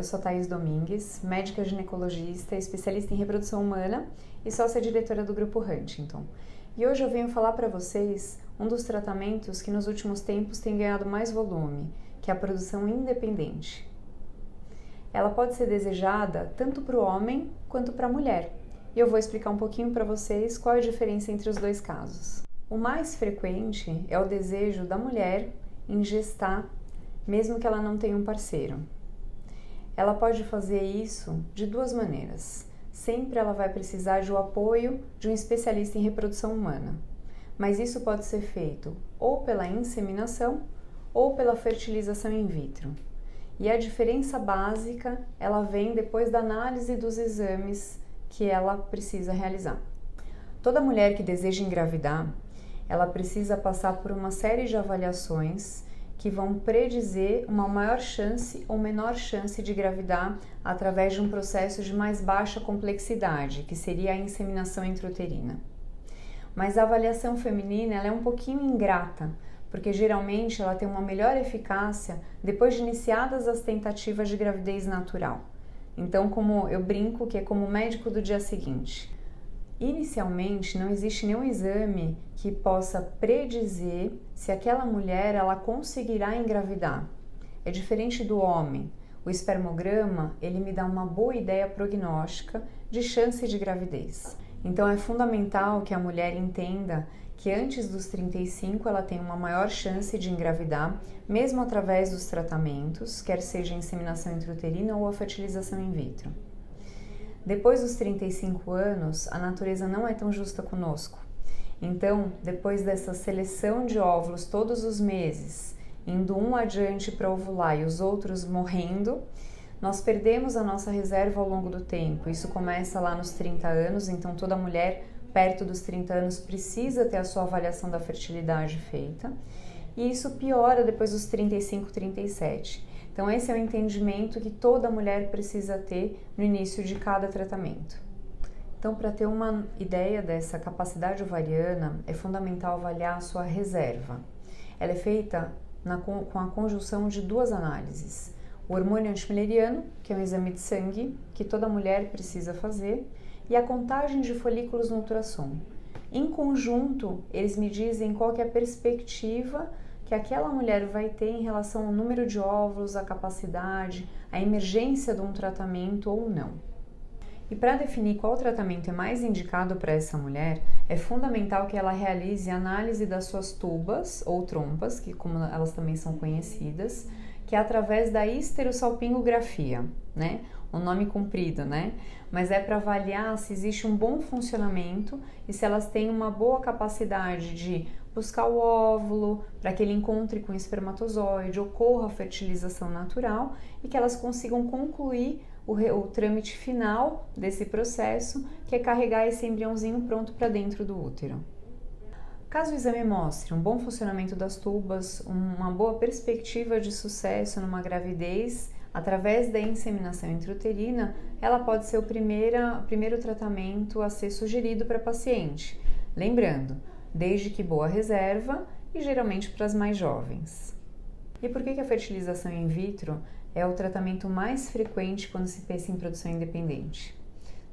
eu sou Thaís Domingues, médica ginecologista, especialista em reprodução humana e sócia-diretora do Grupo Huntington. E hoje eu venho falar para vocês um dos tratamentos que nos últimos tempos tem ganhado mais volume, que é a produção independente. Ela pode ser desejada tanto para o homem quanto para a mulher. E eu vou explicar um pouquinho para vocês qual é a diferença entre os dois casos. O mais frequente é o desejo da mulher em gestar, mesmo que ela não tenha um parceiro. Ela pode fazer isso de duas maneiras. Sempre ela vai precisar de o apoio de um especialista em reprodução humana. Mas isso pode ser feito ou pela inseminação ou pela fertilização in vitro. E a diferença básica, ela vem depois da análise dos exames que ela precisa realizar. Toda mulher que deseja engravidar, ela precisa passar por uma série de avaliações que vão predizer uma maior chance ou menor chance de engravidar através de um processo de mais baixa complexidade, que seria a inseminação intrauterina. Mas a avaliação feminina ela é um pouquinho ingrata, porque geralmente ela tem uma melhor eficácia depois de iniciadas as tentativas de gravidez natural. Então, como eu brinco que é como o médico do dia seguinte. Inicialmente, não existe nenhum exame que possa predizer se aquela mulher ela conseguirá engravidar. É diferente do homem. O espermograma, ele me dá uma boa ideia prognóstica de chance de gravidez. Então, é fundamental que a mulher entenda que antes dos 35 ela tem uma maior chance de engravidar, mesmo através dos tratamentos, quer seja a inseminação intrauterina ou a fertilização in vitro. Depois dos 35 anos, a natureza não é tão justa conosco. Então, depois dessa seleção de óvulos todos os meses, indo um adiante para ovular e os outros morrendo, nós perdemos a nossa reserva ao longo do tempo. Isso começa lá nos 30 anos, então toda mulher perto dos 30 anos precisa ter a sua avaliação da fertilidade feita. E isso piora depois dos 35, 37. Então esse é o entendimento que toda mulher precisa ter no início de cada tratamento. Então, para ter uma ideia dessa capacidade ovariana, é fundamental avaliar a sua reserva. Ela é feita com a conjunção de duas análises. O hormônio antimileriano, que é um exame de sangue que toda mulher precisa fazer, e a contagem de folículos no ultrassom. Em conjunto, eles me dizem qual que é a perspectiva que aquela mulher vai ter em relação ao número de óvulos, a capacidade, a emergência de um tratamento ou não. E para definir qual tratamento é mais indicado para essa mulher, é fundamental que ela realize a análise das suas tubas ou trompas, que como elas também são conhecidas, que é através da histerosalpingografia, né? Um nome comprido, né? Mas é para avaliar se existe um bom funcionamento e se elas têm uma boa capacidade de buscar o óvulo para que ele encontre com o espermatozoide, ocorra a fertilização natural e que elas consigam concluir o trâmite final desse processo, que é carregar esse embriãozinho pronto para dentro do útero. Caso o exame mostre um bom funcionamento das tubas, uma boa perspectiva de sucesso numa gravidez, através da inseminação intrauterina, ela pode ser o primeiro tratamento a ser sugerido para a paciente. Lembrando, desde que boa reserva e geralmente para as mais jovens. E por que a fertilização in vitro é o tratamento mais frequente quando se pensa em produção independente?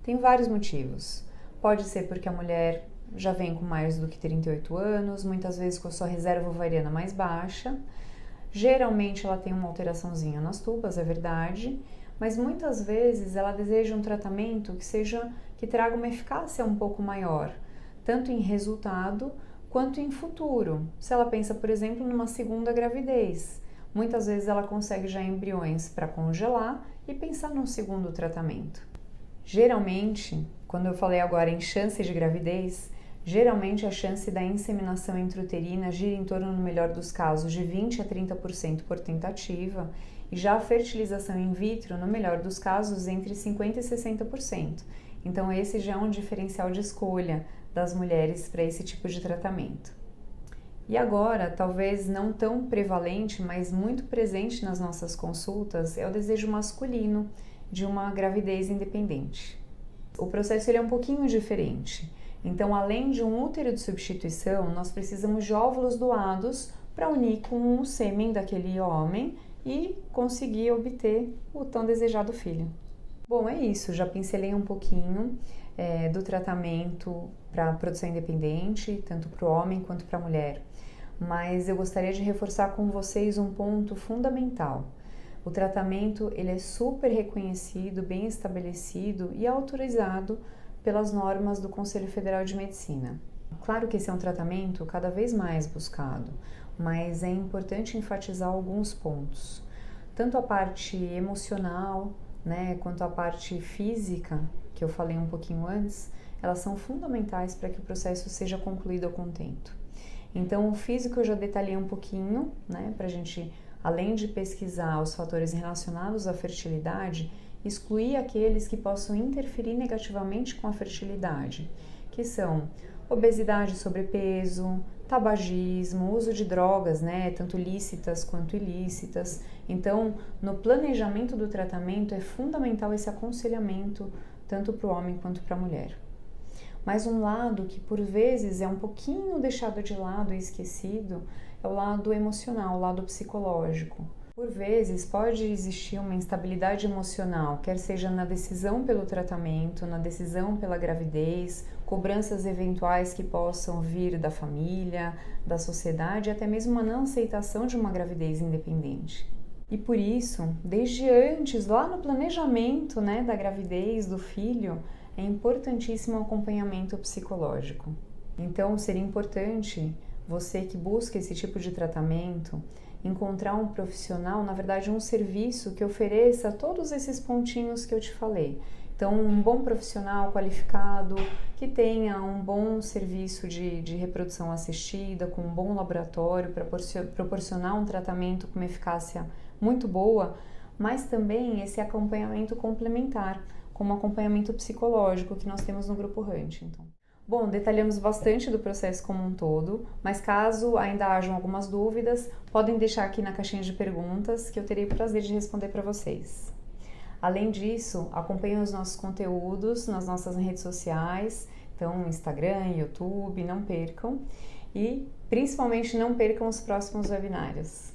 Tem vários motivos. Pode ser porque a mulher já vem com mais do que 38 anos, muitas vezes com a sua reserva ovariana mais baixa. Geralmente ela tem uma alteraçãozinha nas tubas, é verdade, mas muitas vezes ela deseja um tratamento que traga uma eficácia um pouco maior, tanto em resultado quanto em futuro. Se ela pensa, por exemplo, numa segunda gravidez, muitas vezes ela consegue já embriões para congelar e pensar num segundo tratamento. Geralmente, quando eu falei agora em chance de gravidez, geralmente a chance da inseminação intrauterina gira em torno, no melhor dos casos, de 20 a 30% por tentativa, e já a fertilização in vitro, no melhor dos casos, entre 50% e 60%. Então esse já é um diferencial de escolha das mulheres para esse tipo de tratamento. E agora, talvez não tão prevalente, mas muito presente nas nossas consultas, é o desejo masculino de uma gravidez independente. O processo ele é um pouquinho diferente. Então, além de um útero de substituição, nós precisamos de óvulos doados para unir com o sêmen daquele homem e conseguir obter o tão desejado filho. Bom, é isso, já pincelei um pouquinho do tratamento para produção independente, tanto para o homem quanto para a mulher, mas eu gostaria de reforçar com vocês um ponto fundamental. O tratamento ele é super reconhecido, bem estabelecido e autorizado pelas normas do Conselho Federal de Medicina. Claro que esse é um tratamento cada vez mais buscado, mas é importante enfatizar alguns pontos. Tanto a parte emocional, quanto a parte física, que eu falei um pouquinho antes, elas são fundamentais para que o processo seja concluído a contento. Então, o físico eu já detalhei um pouquinho, para a gente, além de pesquisar os fatores relacionados à fertilidade, excluir aqueles que possam interferir negativamente com a fertilidade, que são obesidade, sobrepeso, tabagismo, uso de drogas, tanto lícitas quanto ilícitas. Então, no planejamento do tratamento é fundamental esse aconselhamento tanto para o homem quanto para a mulher. Mas um lado que por vezes é um pouquinho deixado de lado e esquecido é o lado emocional, o lado psicológico. Por vezes pode existir uma instabilidade emocional, quer seja na decisão pelo tratamento, na decisão pela gravidez, cobranças eventuais que possam vir da família, da sociedade, até mesmo uma não aceitação de uma gravidez independente. E por isso, desde antes, lá no planejamento da gravidez, do filho, é importantíssimo o acompanhamento psicológico. Então, seria importante você que busca esse tipo de tratamento encontrar um profissional, na verdade um serviço que ofereça todos esses pontinhos que eu te falei. Então, um bom profissional qualificado, que tenha um bom serviço de reprodução assistida, com um bom laboratório para proporcionar um tratamento com uma eficácia muito boa, mas também esse acompanhamento complementar, como acompanhamento psicológico que nós temos no Grupo Huntington. Bom, detalhamos bastante do processo como um todo, mas caso ainda hajam algumas dúvidas, podem deixar aqui na caixinha de perguntas que eu terei o prazer de responder para vocês. Além disso, acompanhem os nossos conteúdos nas nossas redes sociais, então Instagram, YouTube, não percam e principalmente não percam os próximos webinários.